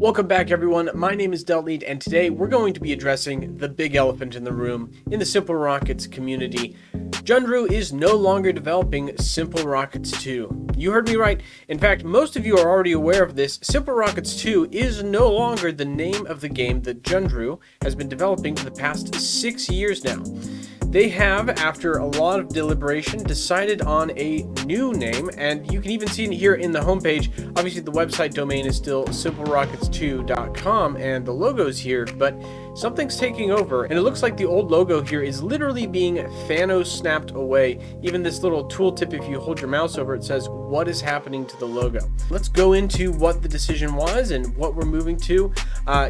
Welcome back, everyone. My name is Deltneed, and today we're going to be addressing the big elephant in the room in the SimpleRockets community. Jundroo is no longer developing SimpleRockets 2. You heard me right. In fact, most of you are already aware of this. SimpleRockets 2 is no longer the name of the game that Jundroo has been developing for the past 6 years now. They have, after a lot of deliberation, decided on a new name, and you can even see it here in the homepage. Obviously, the website domain is still SimpleRockets2.com, and the logo is here, but something's taking over, and it looks like the old logo here is literally being Thanos-snapped away. Even this little tooltip, if you hold your mouse over it, says, what is happening to the logo? Let's go into what the decision was and what we're moving to.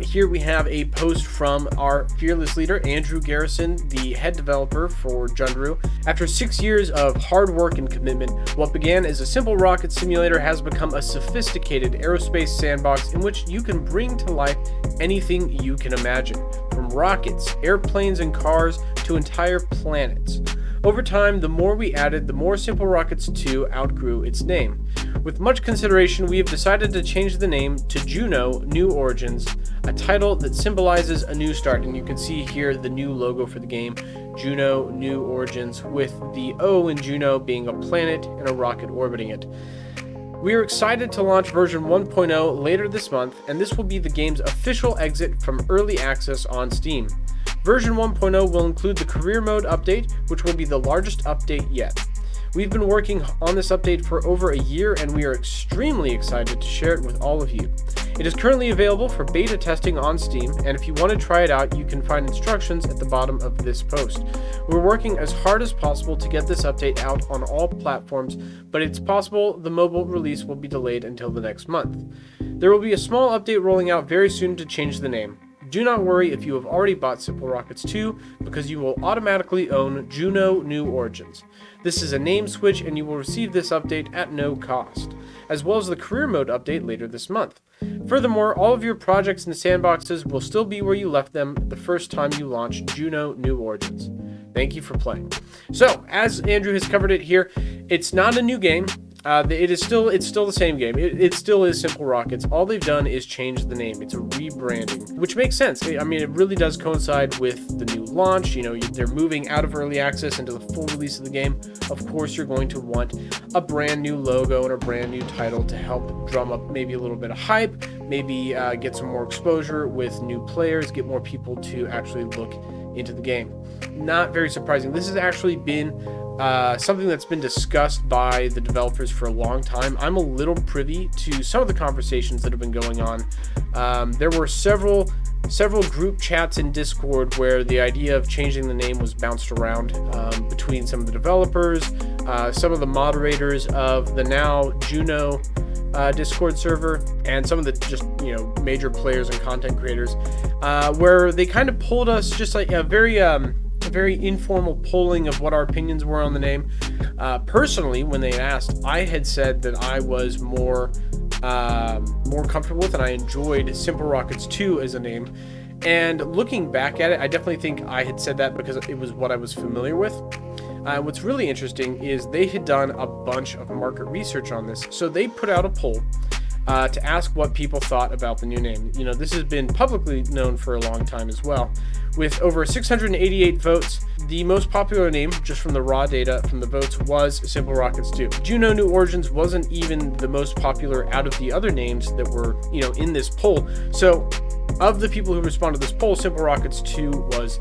Here we have a post from our fearless leader, Andrew Garrison, the head developer for Jundroo. After 6 years of hard work and commitment, what began as a simple rocket simulator has become a sophisticated aerospace sandbox in which you can bring to life anything you can imagine, from rockets, airplanes, and cars to entire planets. Over time, the more we added, the more SimpleRockets 2 outgrew its name. With much consideration, we have decided to change the name to Juno New Origins, a title that symbolizes a new start, and you can see here the new logo for the game, Juno New Origins, with the O in Juno being a planet and a rocket orbiting it. We are excited to launch version 1.0 later this month, and this will be the game's official exit from early access on Steam. Version 1.0 will include the career mode update, which will be the largest update yet. We've been working on this update for over a year, and we are extremely excited to share it with all of you. It is currently available for beta testing on Steam, and if you want to try it out, you can find instructions at the bottom of this post. We're working as hard as possible to get this update out on all platforms, but it's possible the mobile release will be delayed until the next month. There will be a small update rolling out very soon to change the name. Do not worry if you have already bought SimpleRockets 2, because you will automatically own Juno New Origins. This is a name switch, and you will receive this update at no cost, as well as the career mode update later this month. Furthermore, all of your projects and sandboxes will still be where you left them the first time you launched Juno New Origins. Thank you for playing. So, as Andrew has covered it here, it's not a new game. It's still the same game. It still is SimpleRockets. All they've done is change the name. It's a rebranding, which makes sense. I mean, it really does coincide with the new launch. You know, they're moving out of early access into the full release of the game. Of course, you're going to want a brand new logo and a brand new title to help drum up maybe a little bit of hype, maybe get some more exposure with new players, get more people to actually look into the game. Not very surprising. This has actually been something that's been discussed by the developers for a long time. I'm a little privy to some of the conversations that have been going on. There were several group chats in Discord where the idea of changing the name was bounced around between some of the developers, some of the moderators of the now Juno Discord server, and some of the just major players and content creators, where they kind of pulled us just like a very informal polling of what our opinions were on the name. Personally, when they asked, I had said that I was more comfortable with, and I enjoyed SimpleRockets 2 as a name. And looking back at it, I definitely think I had said that because it was what I was familiar with. What's really interesting is they had done a bunch of market research on this. So they put out a poll to ask what people thought about the new name. You know, this has been publicly known for a long time as well. With over 688 votes, the most popular name, just from the raw data from the votes, was SimpleRockets 2. Juno New Origins wasn't even the most popular out of the other names that were, in this poll. So, of the people who responded to this poll, SimpleRockets 2 was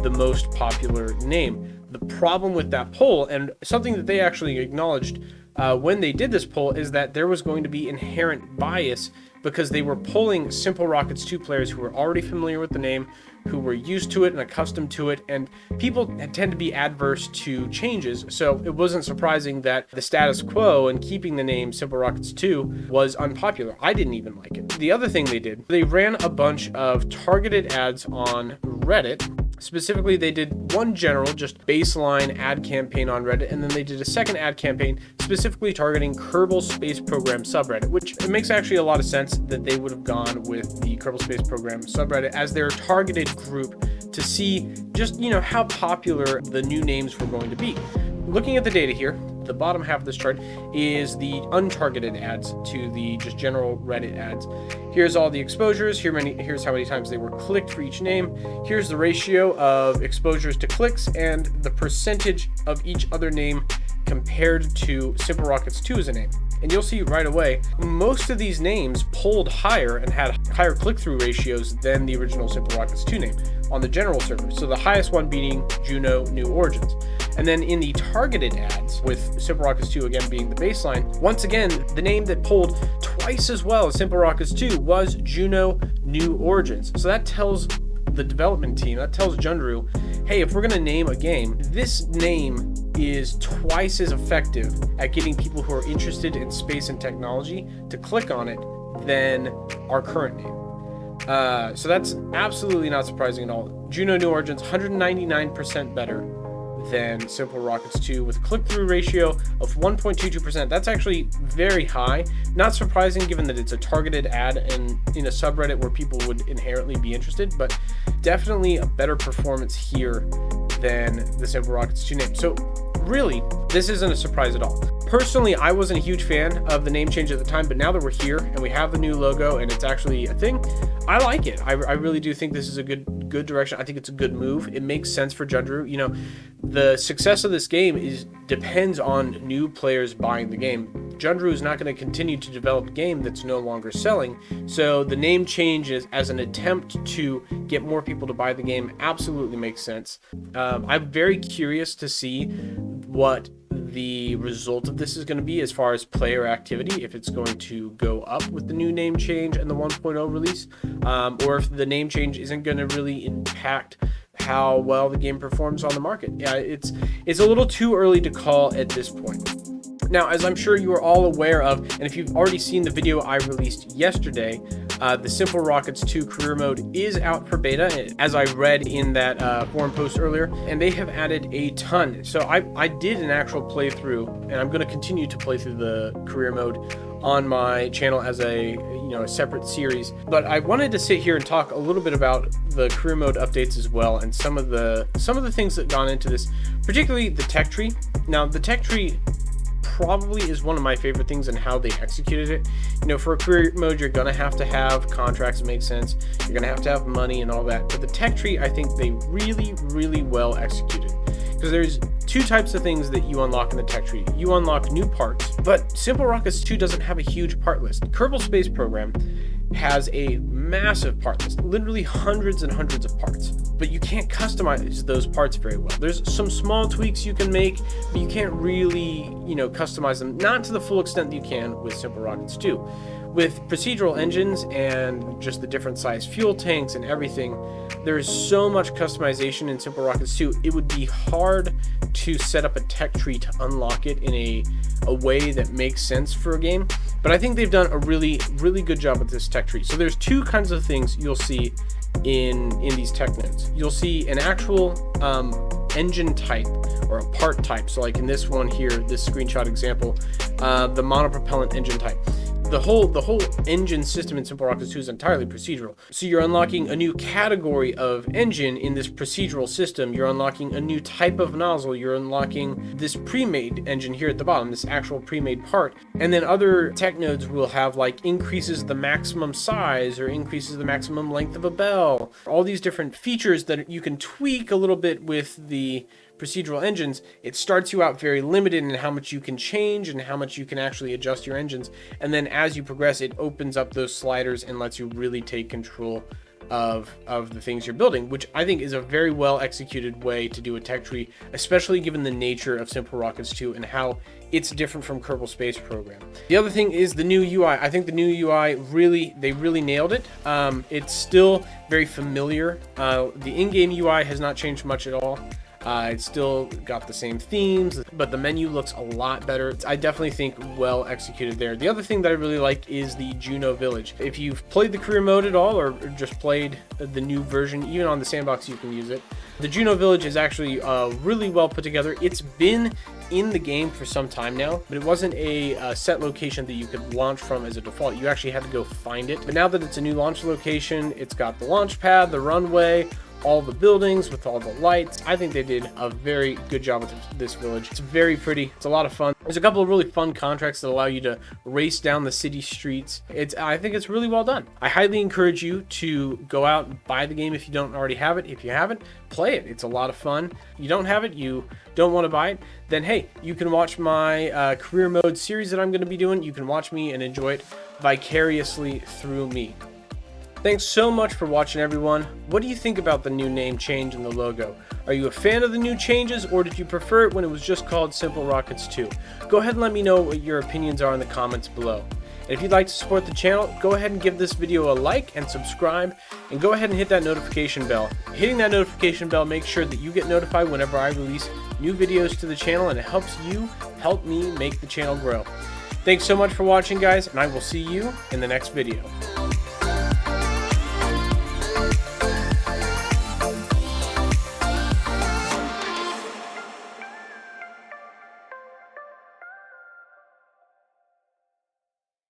the most popular name. The problem with that poll, and something that they actually acknowledged when they did this poll, is that there was going to be inherent bias because they were polling SimpleRockets 2 players who were already familiar with the name, who were used to it and accustomed to it, and people tend to be adverse to changes, so it wasn't surprising that the status quo and keeping the name SimpleRockets 2 was unpopular. I didn't even like it. The other thing they did, they ran a bunch of targeted ads on Reddit. Specifically, they did one general, just baseline ad campaign on Reddit, and then they did a second ad campaign specifically targeting Kerbal Space Program subreddit, which it makes actually a lot of sense that they would have gone with the Kerbal Space Program subreddit as their targeted group to see just, how popular the new names were going to be. Looking at the data here, the bottom half of this chart is the untargeted ads to the just general Reddit ads. Here's all the exposures. Here's how many times they were clicked for each name. Here's the ratio of exposures to clicks and the percentage of each other name compared to SimpleRockets 2 as a name. And you'll see right away, most of these names polled higher and had higher click-through ratios than the original SimpleRockets 2 name on the general server. So the highest one beating Juno New Origins. And then in the targeted ads, with SimpleRockets 2 again being the baseline, once again, the name that polled twice as well as SimpleRockets 2 was Juno New Origins. So that tells the development team, that tells Jundroo, hey, if we're going to name a game, this name is twice as effective at getting people who are interested in space and technology to click on it than our current name. So that's absolutely not surprising at all. Juno New Origins, 199% better than SimpleRockets 2 with a click-through ratio of 1.22%. That's actually very high. Not surprising given that it's a targeted ad and in a subreddit where people would inherently be interested, but definitely a better performance here than the SimpleRockets 2 name. So really, this isn't a surprise at all. Personally, I wasn't a huge fan of the name change at the time, but now that we're here and we have the new logo and it's actually a thing, I like it. I really do think this is a good direction. I think it's a good move. It makes sense for Jundroo. You know, the success of this game depends on new players buying the game. Jundroo is not going to continue to develop a game that's no longer selling. So the name change as an attempt to get more people to buy the game absolutely makes sense. I'm very curious to see what the result of this is going to be as far as player activity, if it's going to go up with the new name change and the 1.0 release, or if the name change isn't going to really impact how well the game performs on the market. Yeah, it's a little too early to call at this point. Now, as I'm sure you are all aware of, and if you've already seen the video I released yesterday, the SimpleRockets 2 career mode is out for beta, as I read in that forum post earlier, and they have added a ton. So I did an actual playthrough, and I'm going to continue to play through the career mode on my channel as a separate series. But I wanted to sit here and talk a little bit about the career mode updates as well, and some of the things that gone into this, particularly the tech tree. Now, the tech tree probably is one of my favorite things in how they executed it. You know, for a career mode, you're gonna have to have contracts that make sense. You're gonna have to have money and all that. But the tech tree, I think they really, really well executed. Because there's two types of things that you unlock in the tech tree. You unlock new parts, but SimpleRockets 2 doesn't have a huge part list. Kerbal Space Program has a massive part list, literally hundreds and hundreds of parts, but you can't customize those parts very well. There's some small tweaks you can make, but you can't really, customize them, not to the full extent that you can with SimpleRockets 2. With procedural engines and just the different size fuel tanks and everything, there's so much customization in SimpleRockets 2, it would be hard to set up a tech tree to unlock it in a way that makes sense for a game. But I think they've done a really, really good job with this tech tree. So there's two kinds of things you'll see in these tech nodes. You'll see an actual engine type or a part type. So like in this one here, this screenshot example, the monopropellant engine type. The whole engine system in SimpleRockets 2 is entirely procedural. So you're unlocking a new category of engine in this procedural system. You're unlocking a new type of nozzle. You're unlocking this pre-made engine here at the bottom, this actual pre-made part. And then other tech nodes will have like increases the maximum size or increases the maximum length of a bell. All these different features that you can tweak a little bit with the procedural engines. It starts you out very limited in how much you can change and how much you can actually adjust your engines, and then as you progress, it opens up those sliders and lets you really take control of the things you're building, which I think is a very well executed way to do a tech tree, especially given the nature of SimpleRockets 2 and how it's different from Kerbal Space Program. The other thing is the new UI. I think the new UI they really nailed it. It's still very familiar. The in-game UI has not changed much at all. It's still got the same themes, but the menu looks a lot better. I definitely think well executed there. The other thing that I really like is the Juno Village. If you've played the career mode at all or just played the new version, even on the sandbox you can use it. The Juno Village is actually really well put together. It's been in the game for some time now, but it wasn't a set location that you could launch from as a default. You actually had to go find it. But now that it's a new launch location, it's got the launch pad, the runway, all the buildings, with all the lights. I think they did a very good job with this village. It's very pretty. It's a lot of fun. There's a couple of really fun contracts that allow you to race down the city streets. I think it's really well done. I highly encourage you to go out and buy the game if you don't already have it. If you haven't, play it. It's a lot of fun. You don't have it, you don't want to buy it, then hey, you can watch my career mode series that I'm going to be doing. You can watch me and enjoy it vicariously through me. Thanks so much for watching, everyone. What do you think about the new name change and the logo? Are you a fan of the new changes, or did you prefer it when it was just called SimpleRockets 2? Go ahead and let me know what your opinions are in the comments below. And if you'd like to support the channel, go ahead and give this video a like and subscribe, and go ahead and hit that notification bell. Hitting that notification bell makes sure that you get notified whenever I release new videos to the channel, and it helps you help me make the channel grow. Thanks so much for watching, guys, and I will see you in the next video.